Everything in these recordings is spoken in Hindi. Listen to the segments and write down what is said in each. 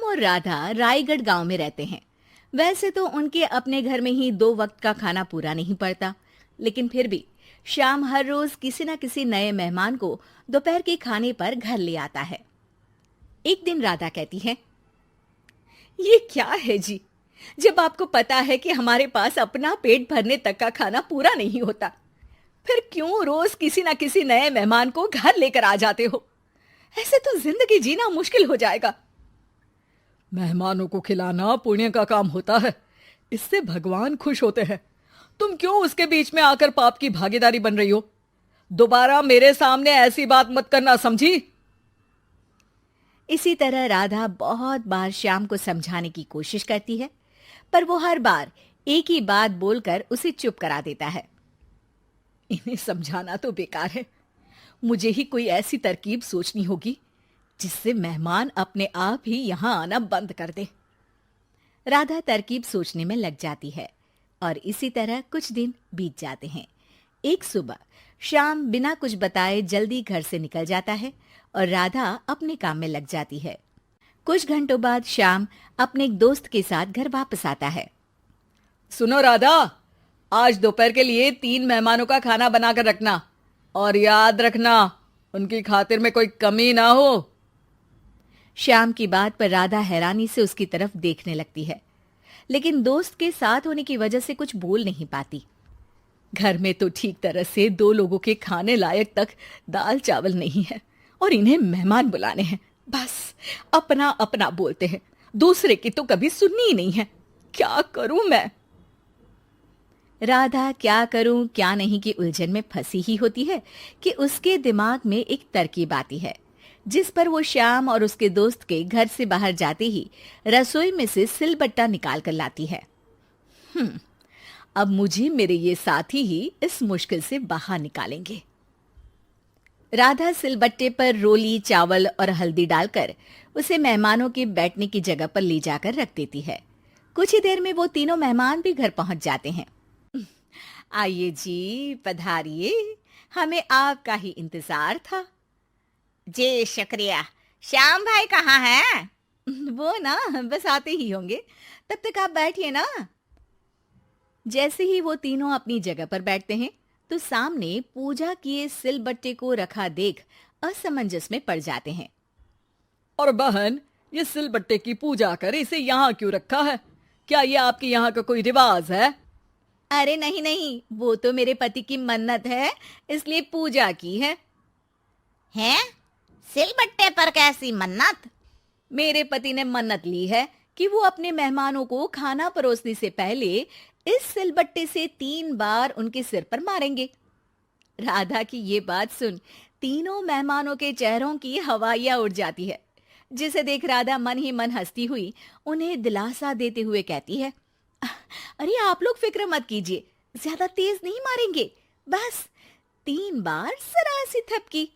और राधा रायगढ़ गांव में रहते हैं। वैसे तो उनके अपने घर में ही 2 वक्त का खाना पूरा नहीं पड़ता, लेकिन फिर भी श्याम हर रोज किसी न किसी नए मेहमान को दोपहर के खाने पर घर ले आता है। एक दिन राधा कहती है, ये क्या है जी, जब आपको पता है कि हमारे पास अपना पेट भरने तक का खाना पूरा नहीं होता, फिर क्यों रोज किसी न किसी नए मेहमान को घर लेकर आ जाते हो? ऐसे तो जिंदगी जीना मुश्किल हो जाएगा। मेहमानों को खिलाना पुण्य का काम होता है, इससे भगवान खुश होते हैं। तुम क्यों उसके बीच में आकर पाप की भागीदारी बन रही हो? दोबारा मेरे सामने ऐसी बात मत करना, समझी? इसी तरह राधा बहुत बार श्याम को समझाने की कोशिश करती है, पर वो हर बार एक ही बात बोलकर उसे चुप करा देता है। इन्हें समझाना तो बेकार है, मुझे ही कोई ऐसी तरकीब सोचनी होगी जिससे मेहमान अपने आप ही यहां आना बंद कर दे। राधा तरकीब सोचने में लग जाती है और इसी तरह कुछ दिन बीत जाते हैं। एक सुबह श्याम बिना कुछ बताए जल्दी घर से निकल जाता है और राधा अपने काम में लग जाती है। कुछ घंटों बाद श्याम अपने एक दोस्त के साथ घर वापस आता है। सुनो राधा, आज दोपहर के लिए 3 मेहमानों का खाना बनाकर रखना, और याद रखना उनकी खातिर में कोई कमी ना हो। श्याम की बात पर राधा हैरानी से उसकी तरफ देखने लगती है, लेकिन दोस्त के साथ होने की वजह से कुछ बोल नहीं पाती। घर में तो ठीक तरह से 2 लोगों के खाने लायक तक दाल चावल नहीं है और इन्हें मेहमान बुलाने हैं। बस अपना अपना बोलते हैं, दूसरे की तो कभी सुननी ही नहीं है। क्या करूं मैं? राधा क्या करूं क्या नहीं की उलझन में फंसी ही होती है कि उसके दिमाग में एक तरकीब आती है, जिस पर वो श्याम और उसके दोस्त के घर से बाहर जाते ही रसोई में से सिलबट्टा निकाल कर लाती है। अब मुझे मेरे ये साथी ही इस मुश्किल से बाहर निकालेंगे। राधा सिलबट्टे पर रोली, चावल और हल्दी डालकर उसे मेहमानों के बैठने की जगह पर ले जाकर रख देती है। कुछ ही देर में वो तीनों मेहमान भी घर पहुंच जाते हैं। आइए जी, पधारिए, हमें आपका ही इंतजार था। जी शुक्रिया। श्याम भाई कहाँ हैं? वो ना बस आते ही होंगे, तब तक आप बैठिए ना। जैसे ही वो तीनों अपनी जगह पर बैठते हैं तो सामने पूजा किए सिलबट्टे को रखा देख असमंजस में पड़ जाते हैं। और बहन, ये सिलबट्टे की पूजा कर इसे यहाँ क्यों रखा है? क्या ये आपके यहाँ का कोई रिवाज है? अरे नहीं नहीं, वो तो मेरे पति की मन्नत है, इसलिए पूजा की है। हैं? सिलबट्टे पर कैसी मन्नत? मेरे पति ने मन्नत ली है कि वो अपने मेहमानों को खाना परोसने से पहले इस सिलबट्टे से 3 बार उनके सिर पर मारेंगे। राधा की ये बात सुन तीनों मेहमानों के चेहरों की हवाइयां उड़ जाती है, जिसे देख राधा मन ही मन हंसती हुई उन्हें दिलासा देते हुए कहती है, अरे आप लोग फिक्र मत कीजिए, ज्यादा तेज नहीं मारेंगे, बस 3 बार जरा सी थपकी।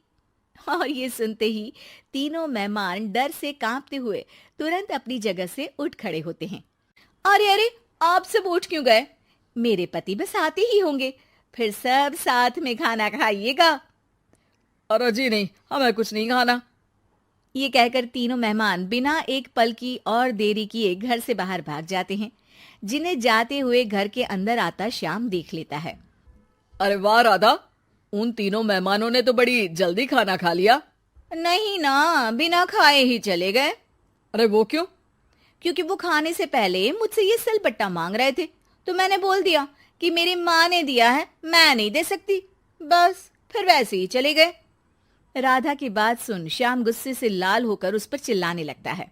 और ये सुनते ही तीनों मेहमान डर से कांपते हुए तुरंत अपनी जगह से उठ खड़े होते हैं। अरे अरे, आप सब उठ क्यों गए? मेरे पति बस आते ही होंगे, फिर सब साथ में खाना खाइएगा। अरे जी नहीं, हमें कुछ नहीं खाना। ये कहकर तीनों मेहमान बिना एक पल की और देरी किए घर से बाहर भाग जाते हैं, जिन्हें जाते हुए घर के अंदर आता श्याम देख लेता है। अरे वाह राधा, उन तीनों मेहमानों ने तो बड़ी जल्दी खाना खा लिया। नहीं ना, बिना खाए ही चले गए। अरे वो क्यों? क्योंकि वो खाने से पहले मुझसे ये सिलबट्टा मांग रहे थे, तो मैंने बोल दिया कि मेरी माँ ने दिया है, मैं नहीं दे सकती। बस फिर वैसे ही चले गए। राधा की बात सुन श्याम गुस्से से लाल होकर उस पर चिल्लाने लगता है।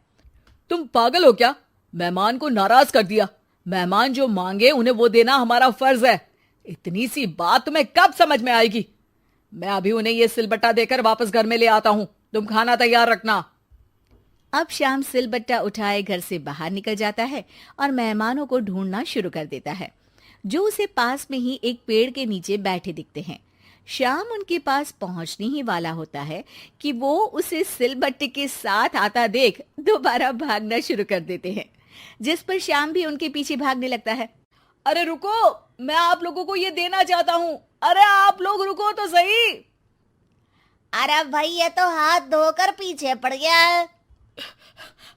तुम पागल हो क्या? मेहमान को नाराज कर दिया। मेहमान जो मांगे उन्हें वो देना हमारा फर्ज है। इतनी सी बात तुम्हें कब समझ में आएगी? मैं अभी उन्हें ये सिलबट्टा देकर वापस घर में ले आता हूं, तुम खाना तैयार रखना। अब श्याम सिलबट्टा उठाए घर से बाहर निकल जाता है और मेहमानों को ढूंढना शुरू कर देता है, जो उसे पास में ही एक पेड़ के नीचे बैठे दिखते हैं। श्याम उनके पास पहुंचने ही वाला होता है कि वो उसे सिलबट्टे के साथ आता देख दोबारा भागना शुरू कर देते हैं, जिस पर श्याम भी उनके पीछे भागने लगता है। अरे रुको, मैं आप लोगों को ये देना चाहता हूं। अरे आप लोग रुको तो सही। अरे भाई, ये तो हाथ धोकर पीछे पड़ गया है।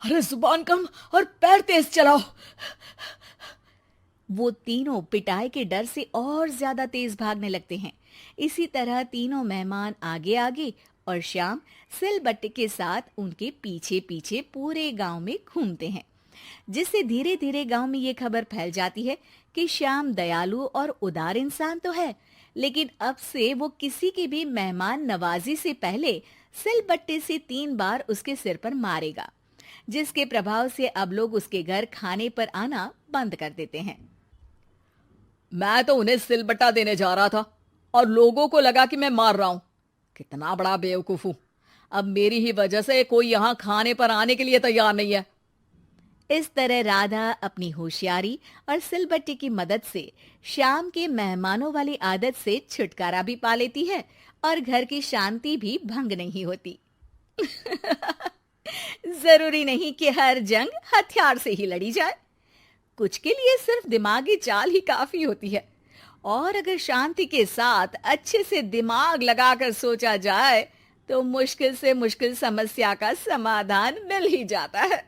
अरे जुबान कम और पैर तेज चलाओ। वो तीनों पिटाई के डर से और ज्यादा तेज भागने लगते हैं। इसी तरह तीनों मेहमान आगे आगे और श्याम सिलबट्टे के साथ उनके पीछे पीछे पूरे गांव में घूमते हैं, जिससे धीरे धीरे गांव में ये खबर फैल जाती है कि श्याम दयालु और उदार इंसान तो है, लेकिन अब से वो किसी की भी मेहमान नवाजी से पहले सिलबट्टे से 3 बार उसके सिर पर मारेगा, जिसके प्रभाव से अब लोग उसके घर खाने पर आना बंद कर देते हैं। मैं तो उन्हें सिलबट्टा देने जा रहा था और लोगों को लगा कि मैं मार रहा हूं। कितना बड़ा बेवकूफ हूं। अब मेरी ही वजह से कोई यहां खाने पर आने के लिए तैयार नहीं है। इस तरह राधा अपनी होशियारी और सिलबट्टे की मदद से श्याम के मेहमानों वाली आदत से छुटकारा भी पा लेती है और घर की शांति भी भंग नहीं होती। जरूरी नहीं कि हर जंग हथियार से ही लड़ी जाए। कुछ के लिए सिर्फ दिमागी चाल ही काफी होती है, और अगर शांति के साथ अच्छे से दिमाग लगाकर सोचा जाए तो मुश्किल से मुश्किल समस्या का समाधान मिल ही जाता है।